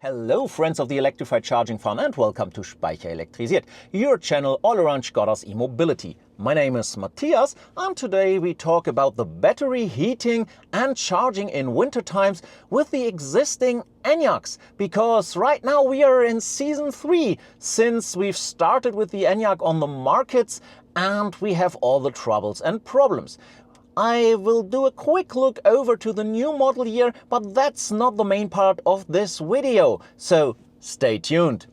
Hello friends of the electrified charging fun and welcome to Speicher Elektrisiert, your channel all around Skoda's e-mobility. My name is Matthias and today we talk about the battery heating and charging in winter times with the existing ENYAQs, because right now we are in season 3 since we've started with the ENYAQ on the markets and we have all the troubles and problems. I will do a quick look over to the new model year, but that's not the main part of this video, so stay tuned.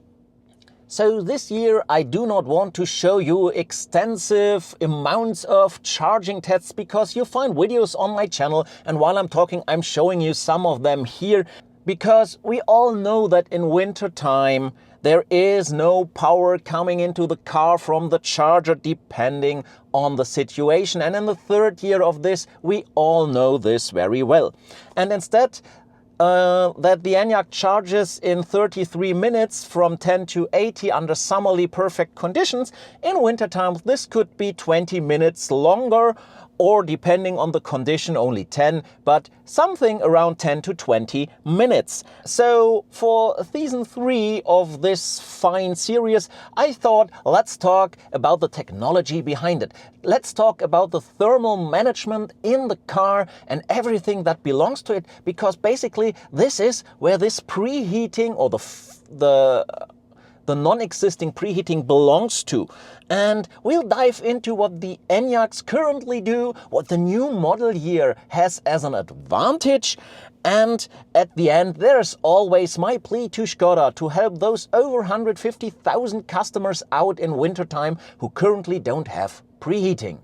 So this year I do not want to show you extensive amounts of charging tests because you find videos on my channel, and while I'm talking I'm showing you some of them here, because we all know that in winter time there is no power coming into the car from the charger depending on the situation. And in the third year of this, we all know this very well. And instead that the ENYAQ charges in 33 minutes from 10 to 80 under summerly perfect conditions, in winter times this could be 20 minutes longer, or depending on the condition only 10, but something around 10 to 20 minutes. So for season 3 of this fine series, I thought let's talk about the technology behind it. Let's talk about the thermal management in the car and everything that belongs to it, because basically this is where this preheating or the non-existing preheating belongs to. And we'll dive into what the ENYAQs currently do, what the new model year has as an advantage, and at the end there's always my plea to Skoda to help those over 150,000 customers out in wintertime who currently don't have preheating.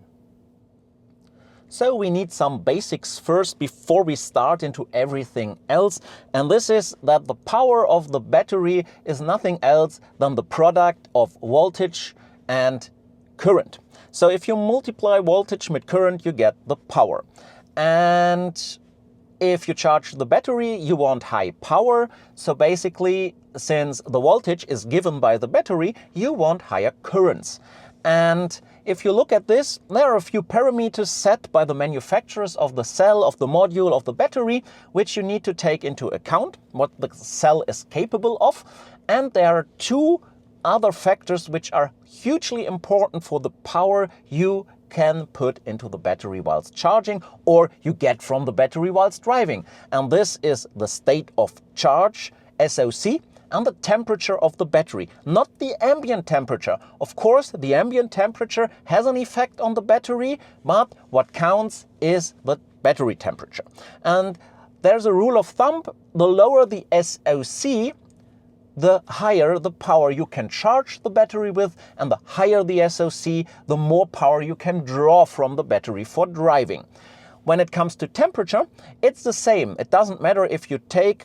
So we need some basics first before we start into everything else, and this is that the power of the battery is nothing else than the product of voltage and current. So if you multiply voltage with current, you get the power. And if you charge the battery, you want high power. So basically, since the voltage is given by the battery, you want higher currents. And if you look at this, there are a few parameters set by the manufacturers of the cell, of the module, of the battery, which you need to take into account, what the cell is capable of. And there are two other factors which are hugely important for the power you can put into the battery whilst charging, or you get from the battery whilst driving. And this is the state of charge, SOC, and the temperature of the battery, not the ambient temperature. Of course, the ambient temperature has an effect on the battery, but what counts is the battery temperature. And there's a rule of thumb: the lower the SOC, the higher the power you can charge the battery with, and the higher the SOC, the more power you can draw from the battery for driving. When it comes to temperature, it's the same. It doesn't matter if you take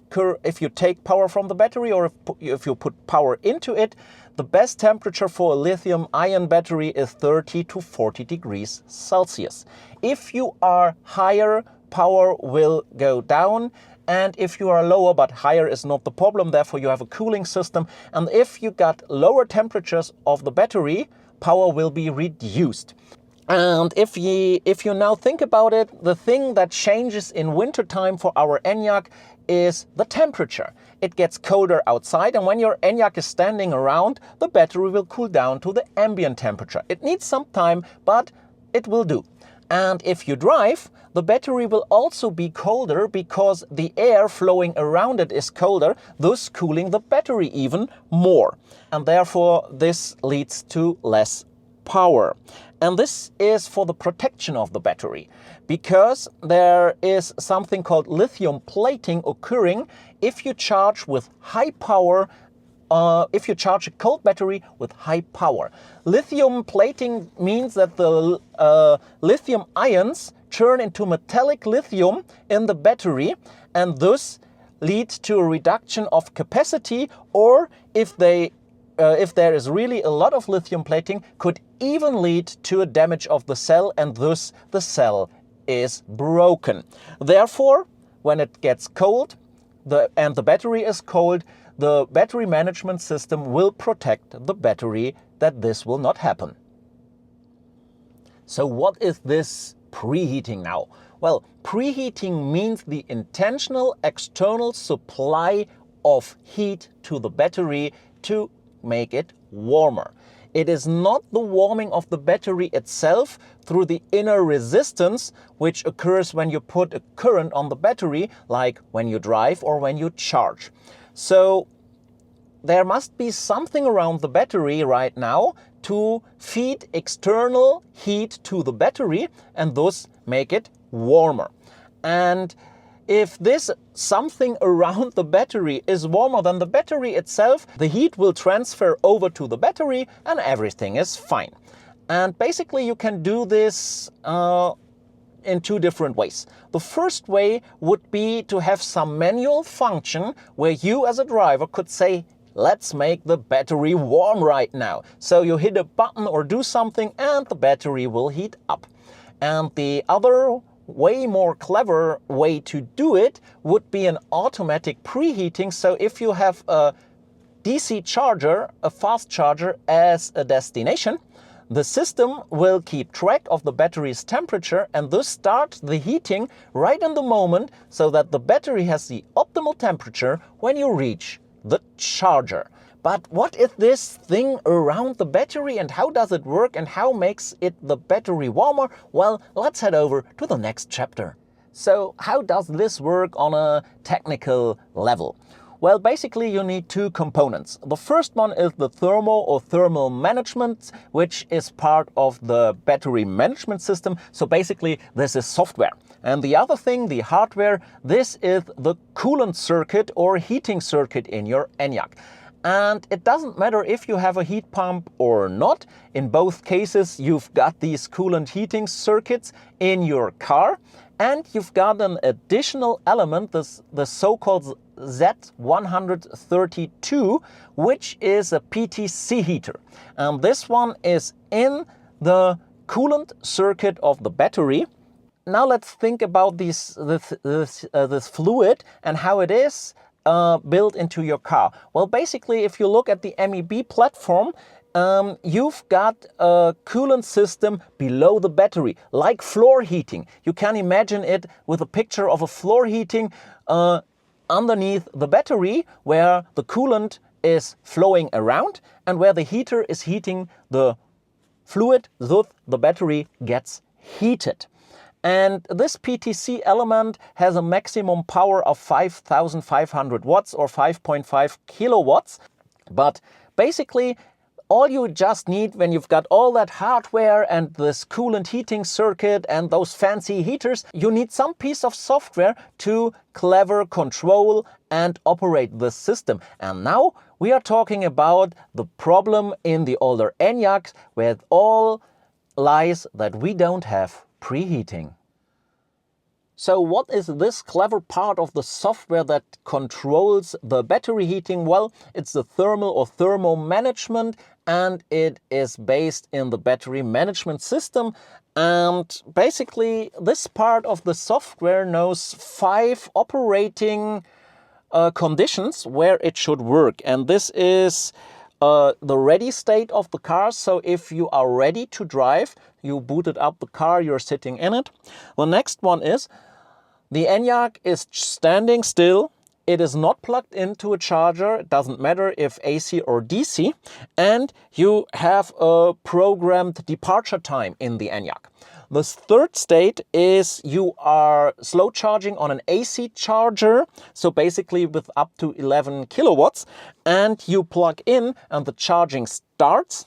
power from the battery or if you put power into it. The best temperature for a lithium-ion battery is 30 to 40 degrees Celsius. If you are higher, power will go down. And if you are lower but higher is not the problem, therefore you have a cooling system. And if you got lower temperatures of the battery, power will be reduced. And if you now think about it, the thing that changes in wintertime for our ENYAQ is the temperature. It gets colder outside, and when your ENYAQ is standing around, the battery will cool down to the ambient temperature. It needs some time, but it will do. And if you drive, the battery will also be colder because the air flowing around it is colder, thus cooling the battery even more. And therefore this leads to less power. And this is for the protection of the battery, because there is something called lithium plating occurring if you charge with high power, if you charge a cold battery with high power. Lithium plating means that the lithium ions turn into metallic lithium in the battery and thus lead to a reduction of capacity, or if there is really a lot of lithium plating, could even lead to a damage of the cell, and thus the cell is broken. Therefore, when it gets cold and the battery is cold, the battery management system will protect the battery that this will not happen. So what is this preheating now? Well, preheating means the intentional external supply of heat to the battery to make it warmer. It is not the warming of the battery itself through the inner resistance, which occurs when you put a current on the battery, like when you drive or when you charge. So there must be something around the battery right now to feed external heat to the battery and thus make it warmer. And if this something around the battery is warmer than the battery itself, the heat will transfer over to the battery and everything is fine. And basically you can do this in two different ways. The first way would be to have some manual function where you as a driver could say, let's make the battery warm right now. So you hit a button or do something and the battery will heat up. And the other way more clever way to do it would be an automatic preheating. So if you have a DC charger, a fast charger as a destination, the system will keep track of the battery's temperature and thus start the heating right in the moment so that the battery has the optimal temperature when you reach the charger. But what is this thing around the battery and how does it work and how makes it the battery warmer? Well, let's head over to the next chapter. So how does this work on a technical level? Well, basically you need two components. The first one is the thermal management, which is part of the battery management system. So basically this is software. And the other thing, the hardware, this is the coolant circuit or heating circuit in your ENYAQ. And it doesn't matter if you have a heat pump or not. In both cases, you've got these coolant heating circuits in your car. And you've got an additional element, the so-called Z132, which is a PTC heater. And this one is in the coolant circuit of the battery. Now let's think about this fluid and how it is built into your car. Well, basically, if you look at the MEB platform, you've got a coolant system below the battery, like floor heating. You can imagine it with a picture of a floor heating underneath the battery, where the coolant is flowing around and where the heater is heating the fluid, so the battery gets heated. And this PTC element has a maximum power of 5,500 watts or 5.5 kilowatts. But basically, all you just need when you've got all that hardware and this coolant heating circuit and those fancy heaters, you need some piece of software to clever control and operate this system. And now we are talking about the problem in the older ENYAQs, where it all lies that we don't have preheating. So what is this clever part of the software that controls the battery heating? Well, it's the thermal management, and it is based in the battery management system. And basically this part of the software knows 5 operating conditions where it should work. And this is the ready state of the car. So if you are ready to drive, you booted up the car, you're sitting in it. The next one is the ENYAQ is standing still. It is not plugged into a charger. It doesn't matter if AC or DC. And you have a programmed departure time in the ENYAQ. The third state is you are slow charging on an AC charger, so basically with up to 11 kilowatts, and you plug in and the charging starts.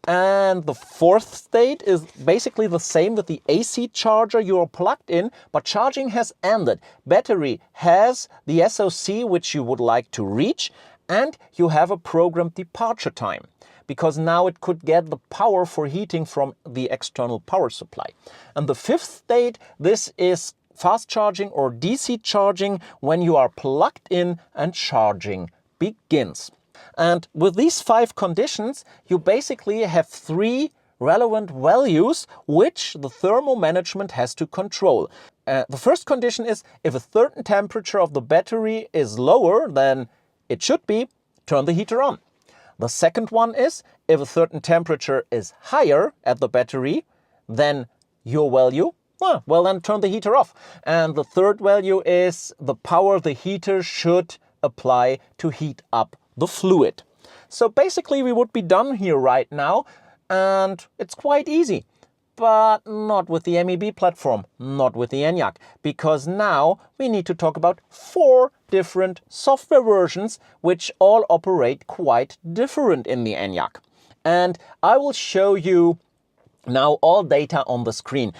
And the fourth state is basically the same with the AC charger. You're plugged in, but charging has ended. Battery has the SOC which you would like to reach, and you have a programmed departure time, because now it could get the power for heating from the external power supply. And the fifth state, this is fast charging or DC charging, when you are plugged in and charging begins. And with these 5 conditions, you basically have 3 relevant values which the thermal management has to control. The first condition is if a certain temperature of the battery is lower than it should be, turn the heater on. The second one is if a certain temperature is higher at the battery than your value, well then turn the heater off. And the third value is the power the heater should apply to heat up the fluid. So basically we would be done here right now, and it's quite easy. But not with the MEB platform, not with the ENYAQ, because now we need to talk about 4 different software versions which all operate quite different in the ENYAQ. And I will show you now all data on the screen.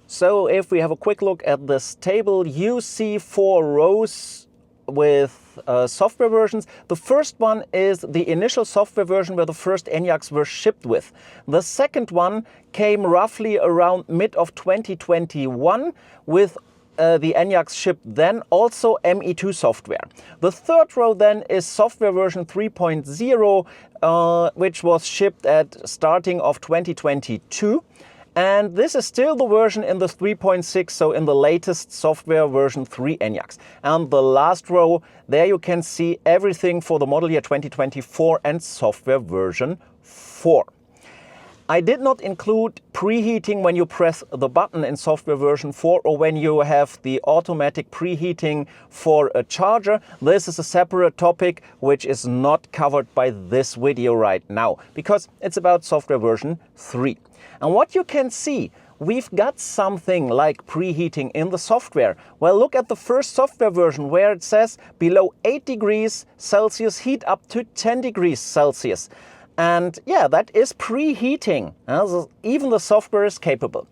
So if we have a quick look at this table, you see 4 rows with software versions. The first one is the initial software version where the first ENYAQs were shipped with. The second one came roughly around mid of 2021 with the ENYAQs shipped then, also ME2 software. The third row then is software version 3.0, which was shipped at starting of 2022. And this is still the version in the 3.6, so in the latest software version 3 ENYAQs. And the last row, there you can see everything for the model year 2024 and software version 4. I did not include preheating when you press the button in software version 4 or when you have the automatic preheating for a charger. This is a separate topic which is not covered by this video right now because it's about software version 3. And what you can see, we've got something like preheating in the software. Well, look at the first software version where it says below 8 degrees Celsius, heat up to 10 degrees Celsius. And yeah, that is preheating. Even the software is capable.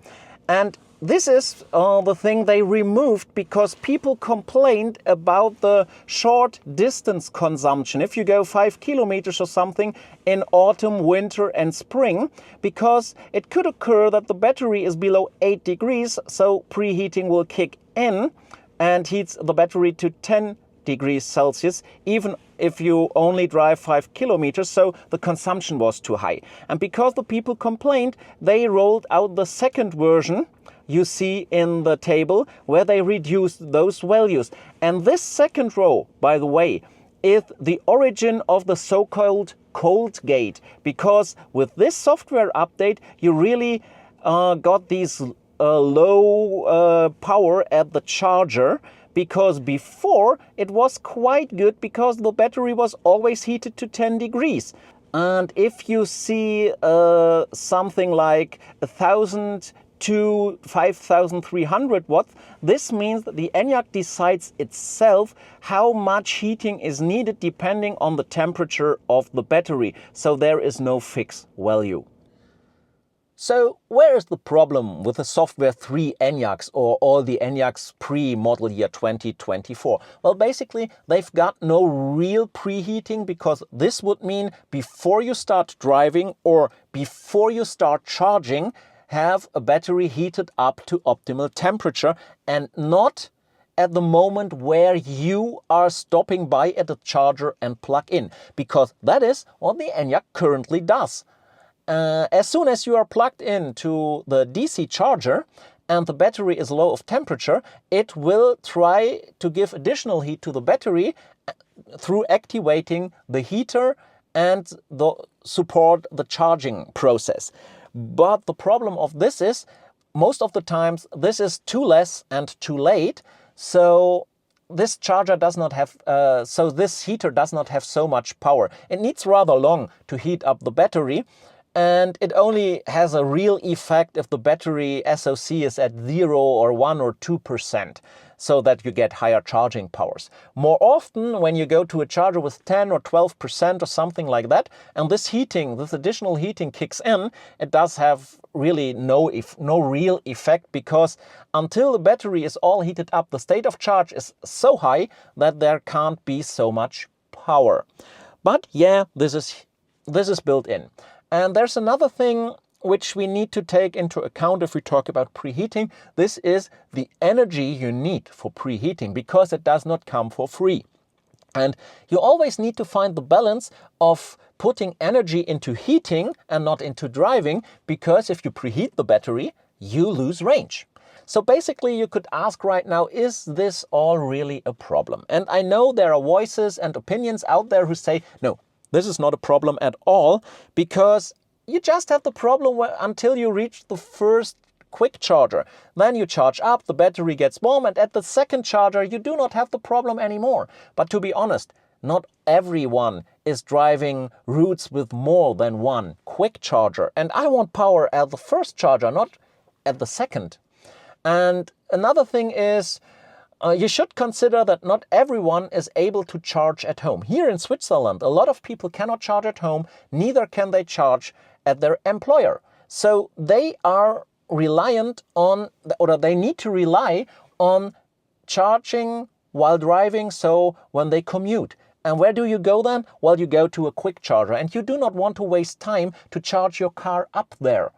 And this is the thing they removed because people complained about the short distance consumption. If you go 5 kilometers or something in autumn, winter and spring, because it could occur that the battery is below 8 degrees, so preheating will kick in and heats the battery to 10 degrees Celsius, even if you only drive 5 kilometers, so the consumption was too high. And because the people complained, they rolled out the second version you see in the table where they reduced those values. And this second row, by the way, is the origin of the so-called Coldgate, because with this software update you really got these low power at the charger, because before it was quite good because the battery was always heated to 10 degrees. And if you see something like 1,000 to 5,300 watts, this means that the ENYAQ decides itself how much heating is needed depending on the temperature of the battery. So there is no fixed value. So where is the problem with the software 3 ENYAQs or all the ENYAQs pre-model year 2024? Well, basically, they've got no real preheating, because this would mean before you start driving or before you start charging, have a battery heated up to optimal temperature and not at the moment where you are stopping by at the charger and plug in, because that is what the ENYAQ currently does. As soon as you are plugged into the DC charger and the battery is low of temperature, it will try to give additional heat to the battery through activating the heater and support the charging process. But the problem of this is, most of the times this is too less and too late, so this charger does not have, this heater does not have so much power. It needs rather long to heat up the battery, and it only has a real effect if the battery SOC is at 0 or 1 or 2%, so that you get higher charging powers. More often, when you go to a charger with 10 or 12% or something like that, and this additional heating kicks in, it does have really no real effect, because until the battery is all heated up, the state of charge is so high that there can't be so much power. But yeah, this is built in. And there's another thing which we need to take into account if we talk about preheating. This is the energy you need for preheating, because it does not come for free. And you always need to find the balance of putting energy into heating and not into driving, because if you preheat the battery, you lose range. So basically you could ask right now, is this all really a problem? And I know there are voices and opinions out there who say, no, this is not a problem at all, because you just have the problem until you reach the first quick charger. Then you charge up, the battery gets warm, and at the second charger you do not have the problem anymore. But to be honest, not everyone is driving routes with more than one quick charger. And I want power at the first charger, not at the second. And another thing is, you should consider that not everyone is able to charge at home. Here in Switzerland, a lot of people cannot charge at home, neither can they charge at their employer. So they are reliant on, or they need to rely on charging while driving, so when they commute. And where do you go then? Well, you go to a quick charger, and you do not want to waste time to charge your car up there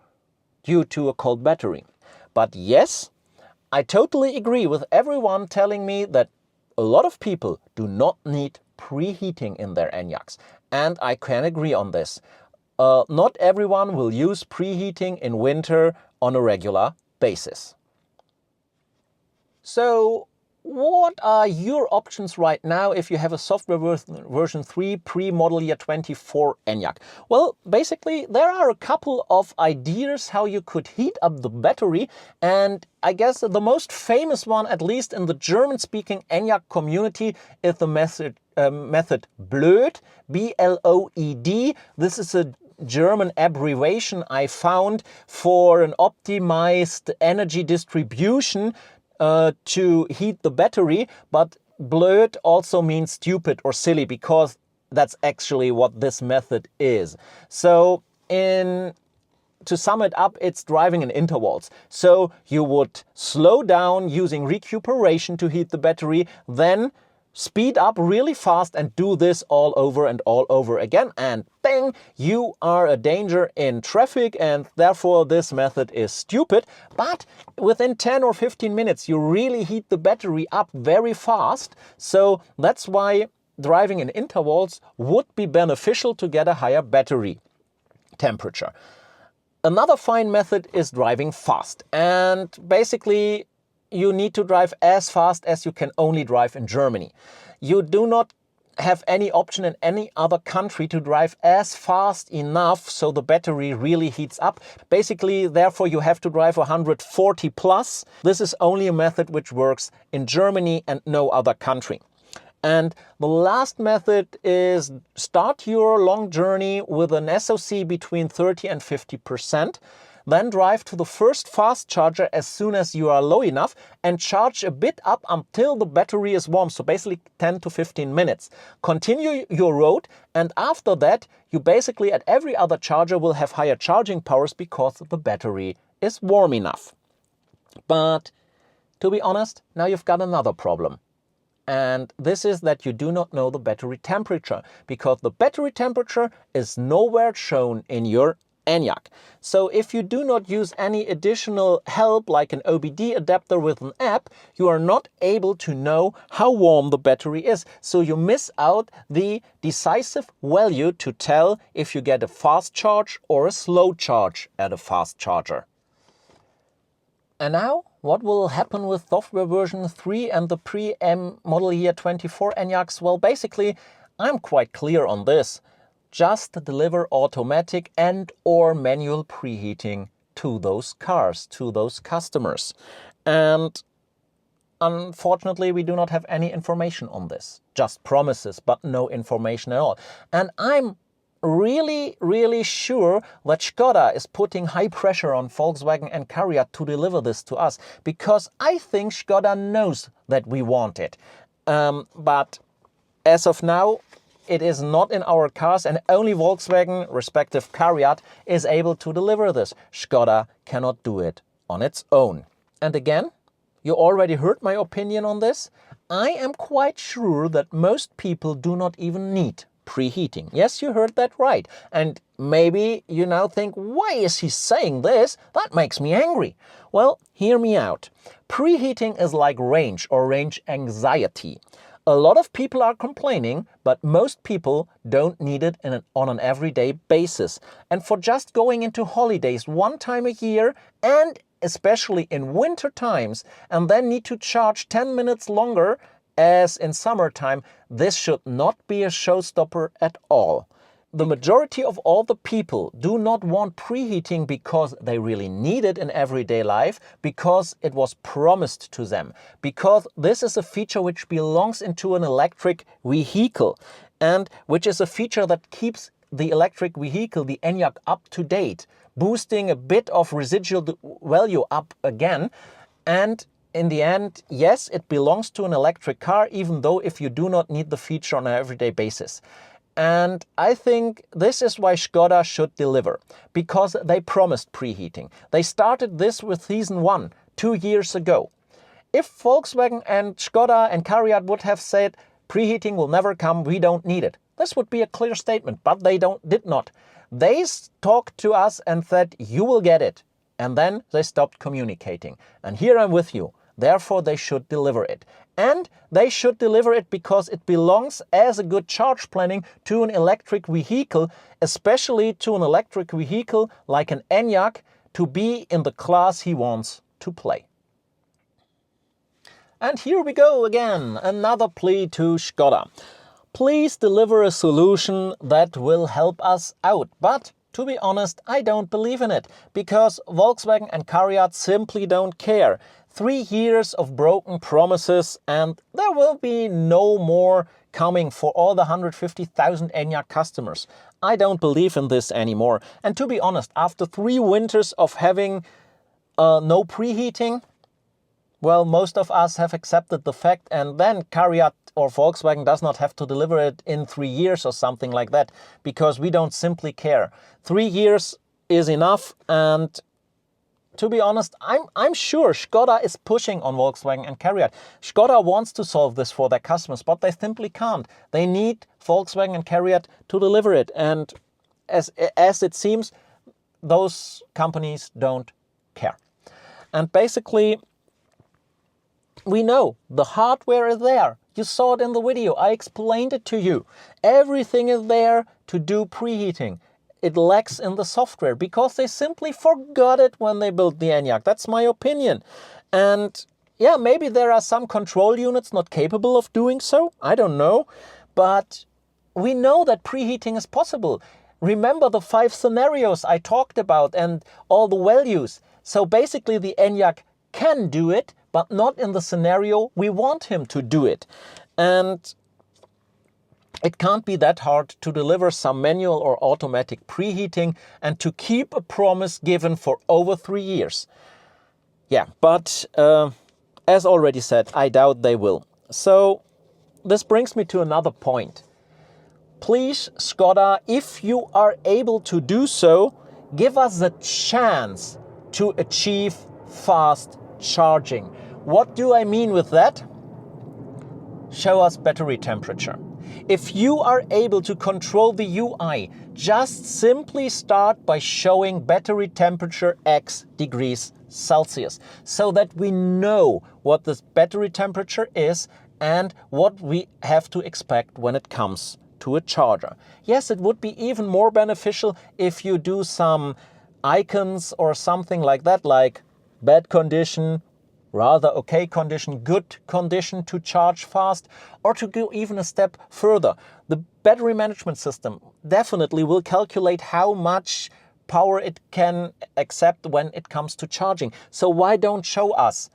due to a cold battery. But yes, I totally agree with everyone telling me that a lot of people do not need preheating in their ENYAQs. And I can agree on this. Not everyone will use preheating in winter on a regular basis. So what are your options right now if you have a software version 3 pre-model year 24 ENYAQ? Well, basically there are a couple of ideas how you could heat up the battery, and I guess the most famous one, at least in the German-speaking ENYAQ community, is the method BLOED, B-L-O-E-D. This is a German abbreviation I found for an optimized energy distribution to heat the battery, but blöd also means stupid or silly, because that's actually what this method is. So to sum it up, it's driving in intervals. So you would slow down using recuperation to heat the battery, then speed up really fast and do this all over and all over again, and bang, you are a danger in traffic, and therefore this method is stupid. But within 10 or 15 minutes you really heat the battery up very fast, so that's why driving in intervals would be beneficial to get a higher battery temperature. Another fine method is driving fast, and basically you need to drive as fast as you can only drive in Germany. You do not have any option in any other country to drive as fast enough so the battery really heats up. Basically, therefore, you have to drive 140 plus. This is only a method which works in Germany and no other country. And the last method is start your long journey with an SOC between 30 and 50%. Then drive to the first fast charger as soon as you are low enough and charge a bit up until the battery is warm, so basically 10 to 15 minutes. Continue your road, and after that you basically at every other charger will have higher charging powers because the battery is warm enough. But to be honest, now you've got another problem. And this is that you do not know the battery temperature, because the battery temperature is nowhere shown in your ENYAQ. So if you do not use any additional help like an OBD adapter with an app, you are not able to know how warm the battery is. So you miss out the decisive value to tell if you get a fast charge or a slow charge at a fast charger. And now, what will happen with software version 3 and the pre-model year 24 ENYAQs? Well, basically, I'm quite clear on this. Just deliver automatic and or manual preheating to those cars, to those customers. And unfortunately, we do not have any information on this. Just promises, but no information at all. And I'm really sure that Skoda is putting high pressure on Volkswagen and CARIAD to deliver this to us, because I think Skoda knows that we want it. But as of now, it is not in our cars, and only Volkswagen, respective CARIAD, is able to deliver this. Skoda cannot do it on its own. And again, you already heard my opinion on this. I am quite sure that most people do not even need preheating. Yes, you heard that right. And maybe you now think, why is he saying this? That makes me angry. Well, hear me out. Preheating is like range or range anxiety. A lot of people are complaining, but most people don't need it on an everyday basis. And for just going into holidays one time a year, and especially in winter times, and then need to charge 10 minutes longer as in summertime, this should not be a showstopper at all. the majority of all the people do not want preheating because they really need it in everyday life, because it was promised to them, because this is a feature which belongs into an electric vehicle and which is a feature that keeps the electric vehicle, the ENYAQ, up to date, boosting a bit of residual value up again. And in the end, yes, it belongs to an electric car, even though if you do not need the feature on an everyday basis. And I think this is why Skoda should deliver, because they promised preheating. They started this with season 1 2 years ago. If Volkswagen and Skoda and CARIAD would have said preheating will never come, we don't need it, this would be a clear statement, but they did not. They talked to us and said, you will get it. And then they stopped communicating. And here I'm with you. Therefore, they should deliver it. And they should deliver it because it belongs as a good charge planning to an electric vehicle, especially to an electric vehicle like an ENYAQ, to be in the class he wants to play. And here we go again, another plea to Skoda. Please deliver a solution that will help us out. But to be honest, I don't believe in it, because Volkswagen and CARIAD simply don't care. 3 years of broken promises, and there will be no more coming for all the 150,000 ENYAQ customers. I don't believe in this anymore. And to be honest, after 3 winters of having no preheating, well, most of us have accepted the fact, and then CARIAD or Volkswagen does not have to deliver it in 3 years or something like that, because we don't simply care. 3 years is enough, and to be honest, I'm sure Skoda is pushing on Volkswagen and CARIAD. Skoda wants to solve this for their customers, but they simply can't. They need Volkswagen and CARIAD to deliver it, and as it seems, those companies don't care. And basically, we know the hardware is there. You saw it in the video. I explained it to you. Everything is there to do preheating. It lacks in the software because they simply forgot it when they built the ENYAQ. That's my opinion. And yeah, maybe there are some control units not capable of doing so. I don't know. But we know that preheating is possible. Remember the 5 scenarios I talked about and all the values. So basically the ENYAQ can do it, but not in the scenario we want him to do it. And it can't be that hard to deliver some manual or automatic preheating and to keep a promise given for over 3 years. Yeah, but as already said, I doubt they will. So this brings me to another point. Please, Skoda, if you are able to do so, give us a chance to achieve fast charging. What do I mean with that? Show us battery temperature. If you are able to control the UI, just simply start by showing battery temperature X degrees Celsius, so that we know what this battery temperature is and what we have to expect when it comes to a charger. Yes, it would be even more beneficial if you do some icons or something like that, like bad condition, rather okay condition, good condition to charge fast, or to go even a step further. The battery management system definitely will calculate how much power it can accept when it comes to charging. So why don't show us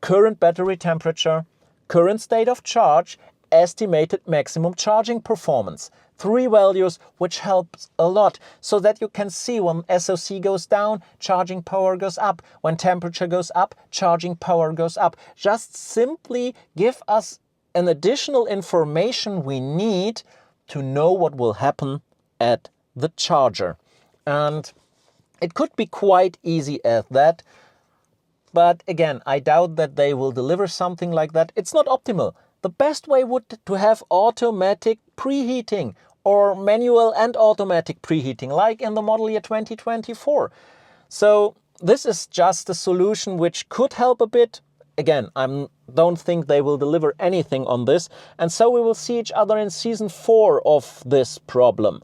current battery temperature, current state of charge, estimated maximum charging performance. 3 values which helps a lot, so that you can see when SOC goes down, charging power goes up. When temperature goes up, charging power goes up. Just simply give us an additional information we need to know what will happen at the charger. And it could be quite easy as that. But again, I doubt that they will deliver something like that. It's not optimal. The best way would to have automatic preheating or manual and automatic preheating, like in the model year 2024. So this is just a solution which could help a bit. Again, I don't think they will deliver anything on this. And so we will see each other in season 4 of this problem.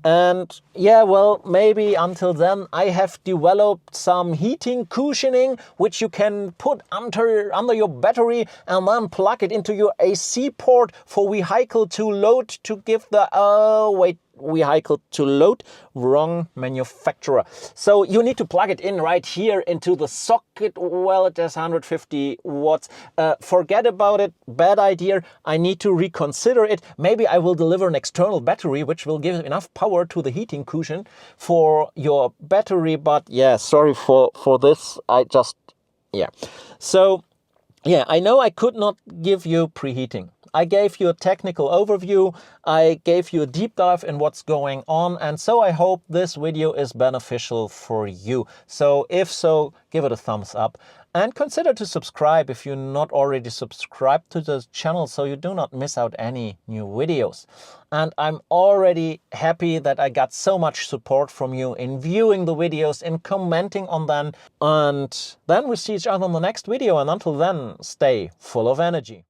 And yeah, well, maybe until then I have developed some heating cushioning which you can put under your battery and then plug it into your AC port for vehicle to load to give the... wait, vehicle to load. Wrong manufacturer. So you need to plug it in right here into the socket. Well, it has 150 watts. Forget about it. Bad idea. I need to reconsider it. Maybe I will deliver an external battery which will give enough power to the heating cushion for your battery. But yeah, sorry for this. Yeah. So yeah, I know I could not give you preheating. I gave you a technical overview, I gave you a deep dive in what's going on, and so I hope this video is beneficial for you. So if so, give it a thumbs up and consider to subscribe if you're not already subscribed to the channel so you do not miss out any new videos. And I'm already happy that I got so much support from you in viewing the videos, in commenting on them, and then we see each other in the next video, and until then, stay full of energy.